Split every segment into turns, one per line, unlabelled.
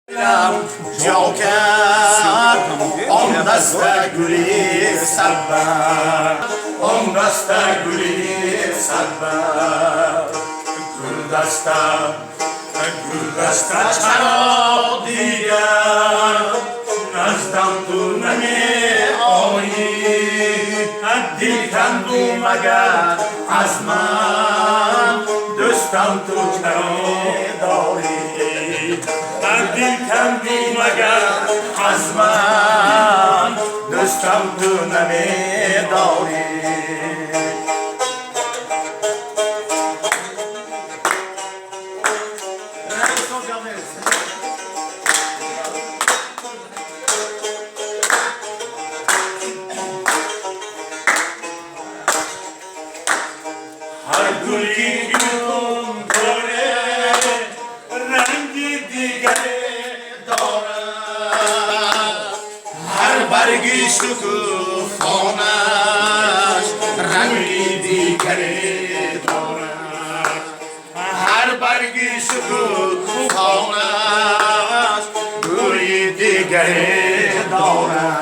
جا کرد آن دسته گلی سربر، آن دسته گلی سربر. گل دسته چرا دیگر نزدم تو نمی آیی؟ دل کندو مگر از من دوستم تو چرا داری؟ دل کندی مگر از من دوستم تو نمی داری؟ هر گلی گلگون داره رنگی دیگری دارد، هر برگی شکوفانش رنگی دیگری دارد، هر برگی شکوفانش گوی دیگری دارد.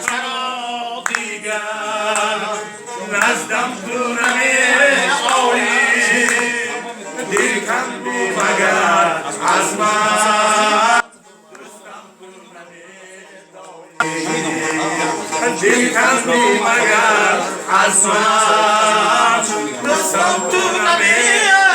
چرا دیگر نزدم تو نمی آیی؟ دل کندی مگر از من دوستم تو نمی داری؟ دل کندی مگر از من دوستم تو نمی